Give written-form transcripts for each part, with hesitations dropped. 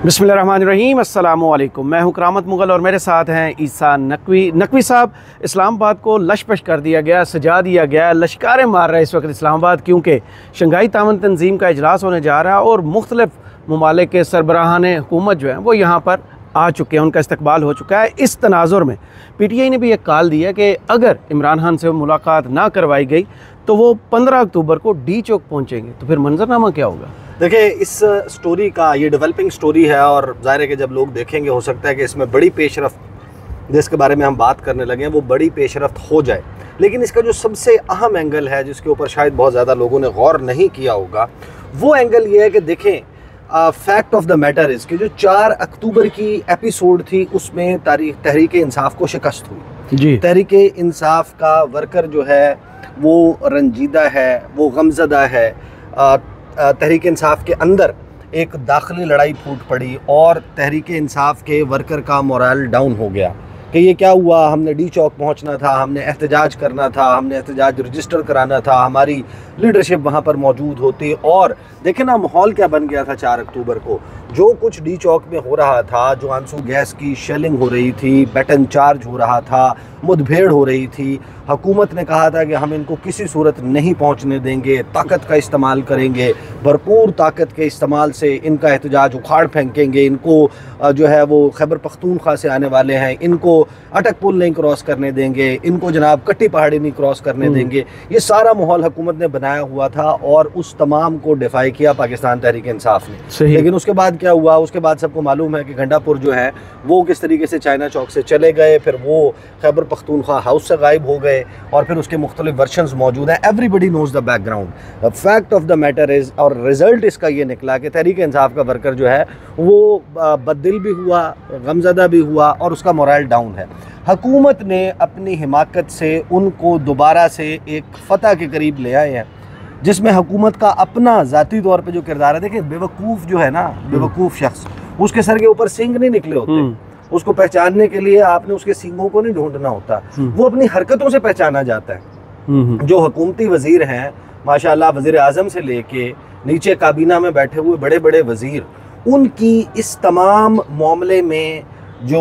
बिस्मिल्लाहिर्रहमानिर्रहीम, अस्सलामु अलैकुम। मैं हूं करामत मुग़ल और मेरे साथ हैं ईसा नकवी साहब। इस्लामाबाद को लशपश कर दिया गया, सजा दिया गया, लश्कारें मार रहा है इस वक्त इस्लामाबाद, क्योंकि शंघाई तावन तंजीम का इजलास होने जा रहा है और मुख्तलिफ ममालिक के सरबराहान हुकूमत जो हैं वो यहाँ पर आ चुके हैं, उनका इस्तकबाल हो चुका है। इस तनाजुर में PTI ने भी एक कॉल दिया कि अगर इमरान खान से मुलाकात ना करवाई गई तो वो 15 अक्टूबर को डी चौक पहुँचेंगे। तो फिर मंजरनामा क्या होगा? देखिए, इस स्टोरी का ये डेवलपिंग स्टोरी है और ज़ाहिर है कि जब लोग देखेंगे हो सकता है कि इसमें बड़ी पेशरफ्त जिसके बारे में हम बात करने लगे हैं वो बड़ी पेशरफ्त हो जाए। लेकिन इसका जो सबसे अहम एंगल है जिसके ऊपर शायद बहुत ज़्यादा लोगों ने गौर नहीं किया होगा, वो एंगल ये है कि देखें, fact of the matter is कि जो 4 अक्टूबर की एपिसोड थी उसमें तहरीक इंसाफ को शिकस्त हुई जी। तहरीक इंसाफ का वर्कर जो है वो रंजीदा है, वो गमज़दा है। तहरीक इंसाफ के अंदर एक दाखिली लड़ाई फूट पड़ी और तहरीक इंसाफ के वर्कर का मोरल डाउन हो गया कि ये क्या हुआ, हमने डी चौक पहुंचना था, हमने एहतजाज करना था, हमने एहतजाज रजिस्टर कराना था, हमारी लीडरशिप वहाँ पर मौजूद होती। और देखें ना माहौल क्या बन गया था 4 अक्टूबर को। जो कुछ डी चौक में हो रहा था, जो आंसू गैस की शेलिंग हो रही थी, बैटन चार्ज हो रहा था, मुठभेड़ हो रही थी, हुकूमत ने कहा था कि हम इनको किसी सूरत नहीं पहुंचने देंगे, ताकत का इस्तेमाल करेंगे, भरपूर ताकत के इस्तेमाल से इनका एहतजाज उखाड़ फेंकेंगे, इनको जो है वो खैबर पख्तूनख्वा से आने वाले हैं, इनको अटक पुल नहीं क्रॉस करने देंगे, इनको जनाब कट्टी पहाड़ी नहीं क्रॉस करने देंगे। ये सारा माहौल हुकूमत ने बनाया हुआ था और उस तमाम को डिफाई किया पाकिस्तान तहरीक इंसाफ ने। लेकिन उसके बाद क्या हुआ? उसके बाद सबको मालूम है कि घंटापुर जो है वो किस तरीके से चाइना चौक से चले गए, फिर वो खैबर पख्तूनख्वा हाउस से गायब हो गए और फिर उसके मुख्तलिफ वर्शंस मौजूद हैं। Everybody nose the background. Fact of the matter is, और रिज़ल्ट इसका ये निकला कि तहरीक इंसाफ का वर्कर जो है वो बददिल भी हुआ, गमज़दा भी हुआ और उसका मोरल डाउन है। हुकूमत ने अपनी हिमाकत से उनको दोबारा से एक फ़तह के करीब ले आए हैं, जिसमें हुकूमत का अपना ज़ाती तौर पे जो किरदार है। देखिए, बेवकूफ़ जो है ना, बेवकूफ़ शख्स, उसके सर के ऊपर सींग नहीं निकले होते। उसको पहचानने के लिए आपने उसके सींगों को नहीं ढूंढना होता, वो अपनी हरकतों से पहचाना जाता है। जो हुकूमती वज़ीर हैं माशाअल्लाह, वज़ीर आज़म से लेके नीचे काबीना में बैठे हुए बड़े बड़े वज़ीर, उनकी इस तमाम मामले में जो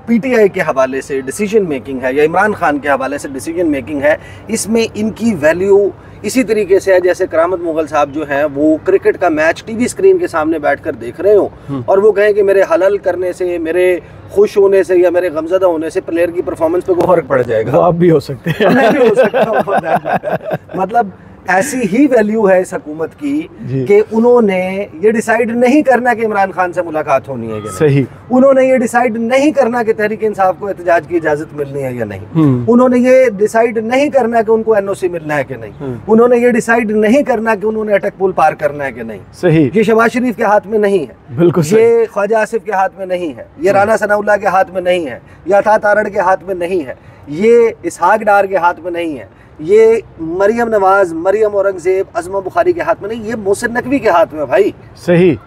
PTI के हवाले से डिसीजन मेकिंग है या इमरान खान के हवाले से डिसीजन मेकिंग है, इसमें इनकी वैल्यू इसी तरीके से है जैसे करामत मुग़ल साहब जो हैं वो क्रिकेट का मैच TV स्क्रीन के सामने बैठकर देख रहे हो और वो कहें कि मेरे हलल करने से, मेरे खुश होने से या मेरे गमज़दा होने से प्लेयर की परफॉर्मेंस पे कोई फ़र्क पड़ जाएगा। वो आप भी हो सकते हैं, मैं भी हो सकता हूँ। मतलब ऐसी ही वैल्यू है इस हुकूमत की कि उन्होंने ये डिसाइड नहीं करना कि इमरान खान से मुलाकात होनी है या नहीं। सही। उन्होंने ये डिसाइड नहीं करना कि तहरीक इंसाफ को एहतजाज की इजाजत मिलनी है या नहीं। उन्होंने ये डिसाइड नहीं करना कि उनको NOC मिलना है कि नहीं। उन्होंने ये डिसाइड नहीं करना कि उन्होंने अटक पुल पार करना है कि नहीं। सही। ये शहबाज शरीफ के हाथ में नहीं है, बिल्कुल। ये ख्वाजा आसिफ के हाथ में नहीं है, ये राना सनाउल्लाह के हाथ में नहीं है, ये अता तारड़ के हाथ में नहीं है, ये इसहाक डार के हाथ में नहीं है, ये मरियम नवाज, मरियम औरंगजेब, अज़मा बुखारी के हाथ में नहीं, ये मोहसिन नकवी के हाथ में भाई। सही।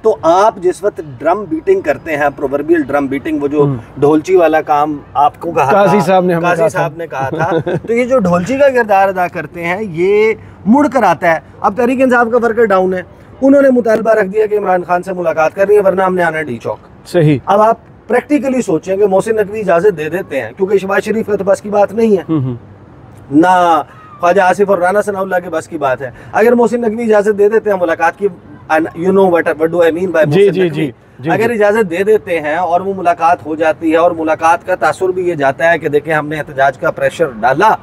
तो आप जिस वक्त ड्रम बीटिंग करते हैं, प्रोवर्बियल ड्रम बीटिंग, वो जो ढोलची वाला काम आपको कहा था, काजी साहब ने कहा था, तो ये जो ढोलची का किरदार अदा करते हैं ये मुड़ कर आता है। अब तहरीक इंसाफ का वर्कर डाउन है, उन्होंने मुतालबा रख दिया कि इमरान खान से मुलाकात करनी है वरना हमने आना डी चौक। सही। अब आप प्रैक्टिकली सोचें कि मोहसिन नकवी इजाजत दे देते हैं, क्योंकि शहबाज शरीफ के तो बस की बात नहीं है, ना ख्वाजा आसिफ और राना सनाउल्लाह के बस की बात है। अगर मोहसिन नकवी इजाजत दे देते हैं मुलाकात की, you know what do I mean by Mohsin Naqvi, अगर इजाजत दे देते हैं और वो मुलाकात हो जाती है और मुलाकात का तासुर भी ये जाता है कि देखें हमने एहतजाज का प्रेशर डाला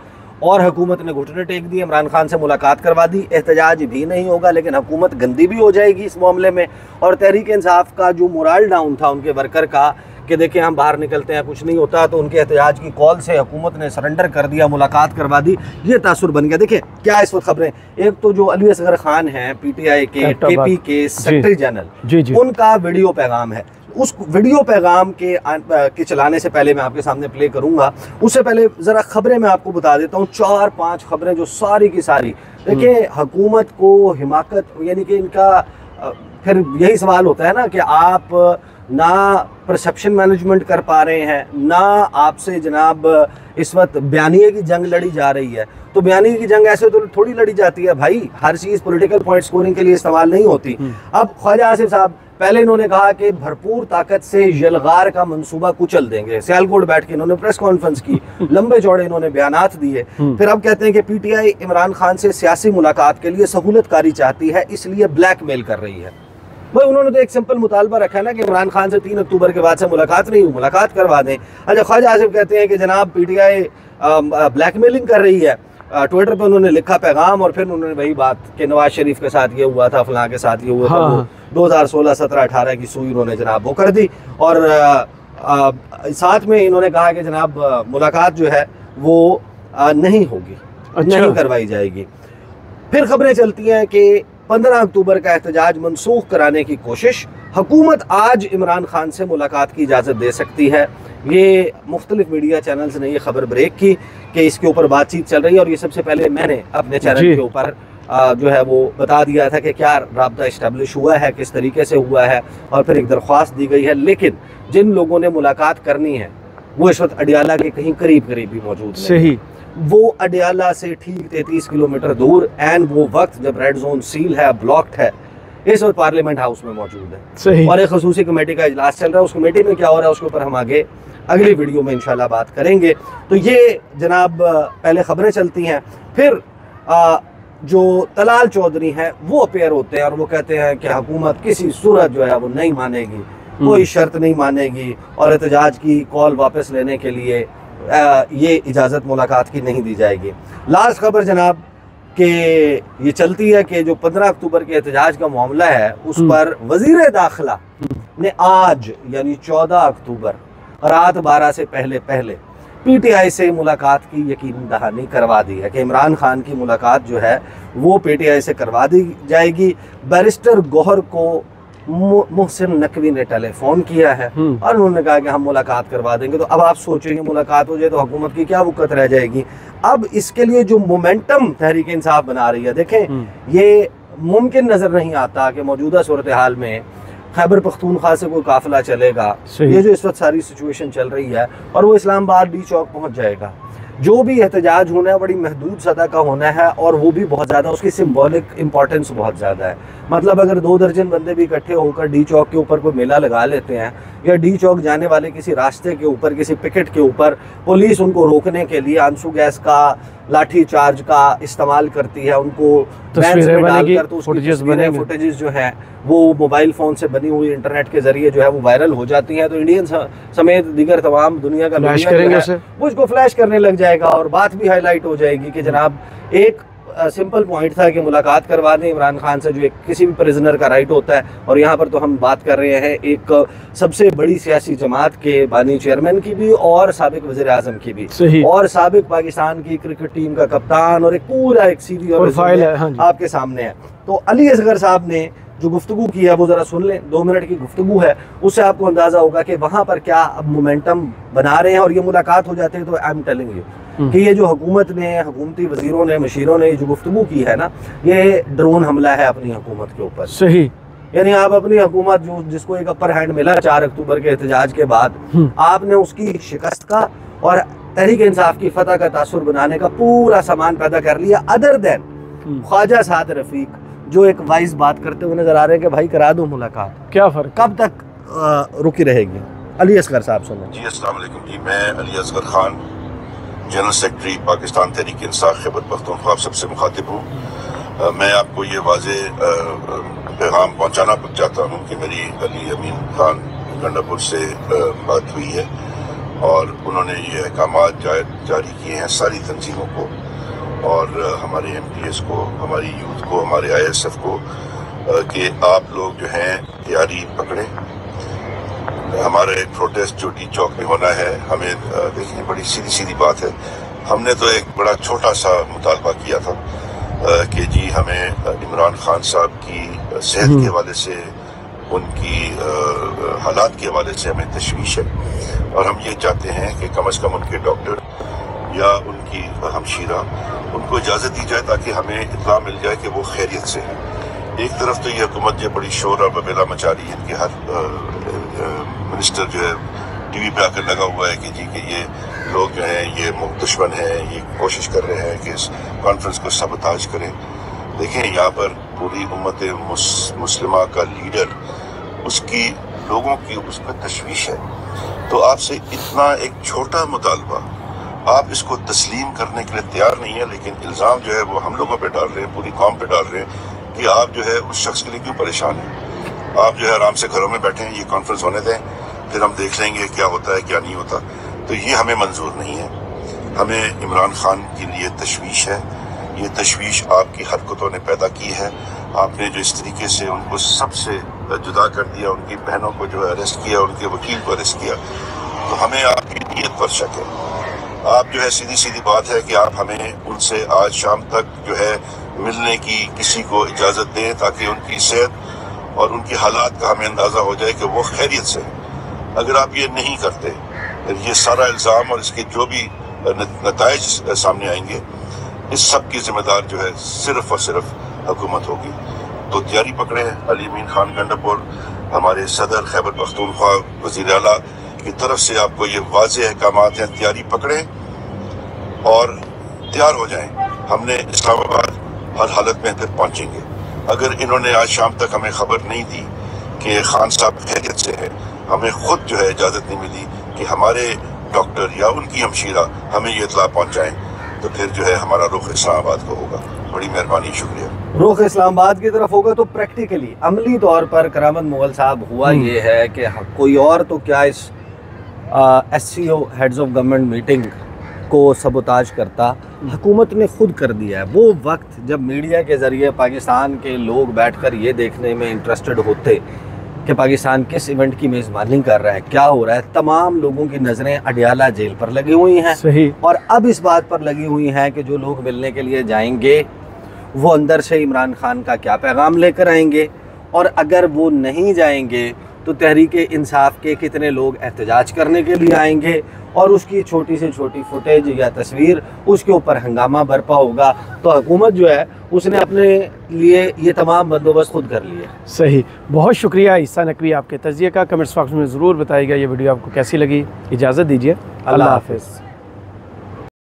और हुकूमत ने घुटने टेक दिए, इमरान खान से मुलाकात करवा दी, एहतजाज भी नहीं होगा लेकिन हुकूमत गंदी भी हो जाएगी इस मामले में। और तहरीक इंसाफ का जो मोरल डाउन था उनके वर्कर का कि देखिए हम बाहर निकलते हैं कुछ नहीं होता, तो उनके एहतजाज की कॉल से हुकूमत ने सरेंडर कर दिया, मुलाकात करवा दी, ये तासुर बन गया। देखिए क्या इस वक्त खबरें, एक तो जो अली असगर खान हैं PTI के KP के सेक्रेटरी जनरल, उनका वीडियो पैगाम है। उस वीडियो पैगाम के चलाने से पहले मैं आपके सामने प्ले करूंगा, उससे पहले ज़रा खबरें मैं आपको बता देता हूँ, 4-5 खबरें जो सारी की सारी। देखिए हुकूमत को हिमाकत, यानी कि इनका फिर यही सवाल होता है ना कि आप ना परसेप्शन मैनेजमेंट कर पा रहे हैं, ना आपसे जनाब इस वक्त बयानिए की जंग लड़ी जा रही है। तो बयानिए की जंग ऐसे तो थोड़ी लड़ी जाती है भाई, हर चीज़ पॉलिटिकल पॉइंट स्कोरिंग के लिए इस्तेमाल नहीं होती। अब ख्वाजा आसिफ साहब पहले इन्होंने कहा कि भरपूर ताकत से यलगार का मंसूबा कुचल देंगे, सियालकोट बैठ के इन्होंने प्रेस कॉन्फ्रेंस की, लंबे चौड़े इन्होंने बयानात दिए। फिर अब कहते हैं कि पीटीआई इमरान खान से सियासी मुलाकात के लिए सहूलतकारी चाहती है, इसलिए ब्लैकमेल कर रही है। भाई उन्होंने तो एक सिंपल मुतालबा रखा है ना कि इमरान खान से 3 अक्टूबर के बाद से मुलाकात नहीं हुई, मुलाकात करवा दें। अच्छा, ख्वाजा आसिफ कहते हैं कि जनाब पीटीआई ब्लैकमेलिंग कर रही है। ट्विटर पे उन्होंने लिखा पैगाम और फिर उन्होंने वही बात कि नवाज शरीफ के साथ ये हुआ था, फलां के साथ ये हुआ था। हाँ। 2016, 17, 18 की सुई उन्होंने जनाब वो कर दी और साथ में इन्होंने कहा कि जनाब मुलाकात जो है वो नहीं होगी, नहीं करवाई जाएगी। फिर खबरें चलती हैं कि 15 अक्टूबर का एहतजाज मनसूख कराने की कोशिश, हुकूमत आज इमरान खान से मुलाकात की इजाज़त दे सकती है। ये मुख्तलिफ मीडिया चैनल्स ने ये खबर ब्रेक की कि इसके ऊपर बातचीत चल रही है और ये सबसे पहले मैंने अपने चैनल के ऊपर जो है वो बता दिया था कि क्या राब्ता इस्टेब्लिश हुआ है, किस तरीके से हुआ है और फिर एक दरख्वास्त दी गई है। लेकिन जिन लोगों ने मुलाकात करनी है वो इस वक्त अडियाला के कहीं करीब करीब भी मौजूद हैं। सही, वो अडियाला से ठीक 33 किलोमीटर दूर एंड वो वक्त जब रेड जोन सील है, ब्लॉक्ड है, इस वक्त पार्लियामेंट हाउस में मौजूद है। सही। और एक खसूसी कमेटी का इजलास चल रहा है, उस कमेटी में क्या हो रहा है उसके ऊपर हम आगे अगली वीडियो में इंशाल्लाह बात करेंगे। तो ये जनाब पहले खबरें चलती हैं, फिर जो तलाल चौधरी हैं वो अपेयर होते हैं और वो कहते हैं कि हुकूमत किसी सूरत जो है वो नहीं मानेगी, कोई शर्त नहीं मानेगी और एहतजाज की कॉल वापस लेने के लिए ये इजाज़त मुलाकात की नहीं दी जाएगी। लास्ट खबर जनाब कि ये चलती है कि जो 15 अक्टूबर के एहतजाज का मामला है उस पर वज़ीर दाखिला ने आज यानी 14 अक्टूबर रात 12 से पहले पीटीआई से मुलाकात की यकीन दहानी करवा दी है कि इमरान खान की मुलाकात जो है वो पीटीआई से करवा दी जाएगी। बैरिस्टर गौहर को मोहसिन नकवी ने टेलीफोन किया है और उन्होंने कहा कि हम मुलाकात करवा देंगे। तो अब आप सोचेंगे मुलाकात हो जाए तो हुकूमत की क्या वक़्त रह जाएगी। अब इसके लिए जो मोमेंटम तहरीक इंसाफ बना रही है, देखें ये मुमकिन नज़र नहीं आता कि मौजूदा सूरत हाल में खैबर पख्तूनख्वा से कोई काफिला चलेगा। ये जो इस वक्त सारी सिचुएशन चल रही है और वो इस्लामाबाद डी चौक पहुंच जाएगा। जो भी एहतजाज होना है बड़ी महदूद सतह का होना है और वो भी बहुत ज़्यादा, उसकी सिंबॉलिक इंपॉर्टेंस बहुत ज़्यादा है। मतलब अगर 2 दर्जन बंदे भी इकट्ठे होकर डी चौक के ऊपर कोई मेला लगा लेते हैं या डी चौक जाने वाले किसी रास्ते के ऊपर, किसी पिकेट के ऊपर पुलिस उनको रोकने के लिए आंसू गैस का, लाठी चार्ज का इस्तेमाल करती है, उनको डालकर तो उसकी फुटेजेस जो हैं वो मोबाइल फ़ोन से बनी हुई इंटरनेट के ज़रिए जो है वो वायरल हो जाती हैं। तो इंडियन समेत दीगर तमाम दुनिया का मीडिया वो इसको फ्लैश करने लग जाएगा और बात भी हाईलाइट हो जाएगी कि जनाब एक सिंपल पॉइंट था कि मुलाकात करवा दें इमरान खान से, जो एक किसी भी प्रिजनर का राइट होता है। और यहाँ पर तो हम बात कर रहे हैं एक सबसे बड़ी सियासी जमात के बानी चेयरमैन की भी और साबिक वज़ीर आज़म की भी और साबिक पाकिस्तान की क्रिकेट टीम का कप्तान और एक पूरा एक सीवी और आपके सामने है। तो अली असगर साहब ने जो गुफ्तगू की है वो ज़रा सुन लें, 2 मिनट की गुफ्तगू है, उससे आपको अंदाज़ा होगा कि वहाँ पर क्या अब मोमेंटम बना रहे हैं। और ये मुलाकात हो जाते हैं तो आई एम टेलिंग यू कि ये जो हुकूमत ने, हुकूमती वजीरों ने, मशीरों ने जो गुफ्तगू की है ना, ये ड्रोन हमला है अपनी हुकूमत के ऊपर। सही, यानी आप अपनी हुकूमत जो जिसको एक अपर हैंड मिला 4 अक्टूबर के एहतजाज के बाद, आपने उसकी शिकस्त का और तहरीक इंसाफ की फतह का तासुर बनाने का पूरा सामान पैदा कर लिया। अदर देन ख्वाजा साद रफीक जो एक वाइज बात करते हुए नजर आ रहे हैं कि भाई करा दो मुलाकात, क्या फ़र्क, कब तक रुकी रहेगी। अली असगर साहब सुनो जी। अस्सलाम वालेकुम जी, मैं अली असगर खान, जनरल सेक्रेटरी पाकिस्तान तहरीक इंसाफ खैबर पख्तूनख्वा सबसे मुखातिब हूँ। मैं आपको ये वाज़े पैगाम पहुँचाना चाहता हूँ कि मेरी अली अमीन खान गंडापुर से बात हुई है और उन्होंने ये अहकाम जारी किए हैं सारी तंजीमों को और हमारे MPS को, हमारी यूथ को, हमारे ISF को कि आप लोग जो हैं तैयारी पकड़ें। हमारे प्रोटेस्ट जो डी चौक में होना है, हमें देखिए बड़ी सीधी बात है, हमने तो एक बड़ा छोटा सा मुतालबा किया था कि जी हमें इमरान खान साहब की सेहत के हवाले से, उनकी हालात के हवाले से हमें तशवीश है और हम ये चाहते हैं कि कम से कम उनके डॉक्टर या उनकी हमशीरा उनको इजाज़त दी जाए ताकि हमें इत्तला मिल जाए कि वो खैरियत से हैं। एक तरफ तो ये हुकूमत जो बड़ी शोर और बबेला मचा रही है, इनके हर मिनिस्टर जो है TV पे आकर लगा हुआ है कि जी कि ये लोग जो हैं ये दुश्मन हैं, ये कोशिश कर रहे हैं कि इस कॉन्फ्रेंस को सबताज करें। देखें यहाँ पर पूरी उम्मत मुस्लिमा का लीडर उसकी लोगों की उस पर तशवीश है। तो आपसे इतना एक छोटा मुतालबा आप इसको तस्लीम करने के लिए तैयार नहीं है, लेकिन इल्ज़ाम जो है वो हम लोगों पे डाल रहे हैं, पूरी कौम पे डाल रहे हैं कि आप जो है उस शख्स के लिए क्यों परेशान हैं। आप जो है आराम से घरों में बैठे हैं, ये कॉन्फ्रेंस होने दें, फिर हम देख लेंगे क्या होता है क्या नहीं होता। तो ये हमें मंजूर नहीं है। हमें इमरान खान की लिए तशवीश है, ये तशवीश आपकी हरकतों ने पैदा की है। आपने जो इस तरीके से उनको सबसे जुदा कर दिया, उनकी बहनों को जो है अरेस्ट किया, उनके वकील को अरेस्ट किया, तो हमें आपकी नीयत पर शक है। आप जो है सीधी सीधी बात है कि आप हमें उनसे आज शाम तक जो है मिलने की किसी को इजाज़त दें, ताकि उनकी सेहत और उनकी हालात का हमें अंदाज़ा हो जाए कि वो खैरियत से। अगर आप ये नहीं करते, ये सारा इल्ज़ाम और इसके जो भी नताइज सामने आएंगे, इस सब की जिम्मेदार जो है सिर्फ और सिर्फ हुकूमत होगी। तो तैयारी पकड़े। अली अमीन खान गंडापुर, हमारे सदर खैबर पख्तूनख्वा वज़ीर आला की तरफ से आपको ये वाज़ेह अहकामात हैं, तैयारी पकड़ें और तैयार हो जाएं। हमने इस्लामाबाद हर हालत में फिर पहुँचेंगे। अगर इन्होंने आज शाम तक हमें खबर नहीं दी कि खान साहब खैरियत से है, हमें खुद जो है इजाज़त नहीं मिली कि हमारे डॉक्टर या उनकी हमशीरा हमें ये इत्तला पहुँचाएँ, तो फिर जो है हमारा रुख इस्लामाबाद को होगा। बड़ी मेहरबानी, शुक्रिया। रुख इस्लामाबाद की तरफ होगा। तो प्रैक्टिकली अमली तौर पर करामत मुगल साहब हुआ ये है कि कोई और तो क्या इस SCO heads of government meeting को सबोताज करता, हुकूमत ने खुद कर दिया है। वो वक्त जब मीडिया के ज़रिए पाकिस्तान के लोग बैठकर ये देखने में इंटरेस्टेड होते कि पाकिस्तान किस इवेंट की मेज़बानी कर रहा है, क्या हो रहा है, तमाम लोगों की नज़रें अडियाला जेल पर लगी हुई हैं। सही। और अब इस बात पर लगी हुई हैं कि जो लोग मिलने के लिए जाएंगे वो अंदर से इमरान खान का क्या पैगाम लेकर आएंगे, और अगर वो नहीं जाएंगे तो तहरीक इंसाफ के कितने लोग एहतजाज करने के लिए आएंगे, और उसकी छोटी से छोटी फुटेज या तस्वीर, उसके ऊपर हंगामा बरपा होगा। तो हुकूमत जो है उसने अपने लिए ये तमाम बंदोबस्त खुद कर लिए। सही। बहुत शुक्रिया ईसा नकवी आपके तज़िये का। कमेंट्स बॉक्स में ज़रूर बताइएगा ये वीडियो आपको कैसी लगी। इजाज़त दीजिए, अल्लाह हाफ़िज़।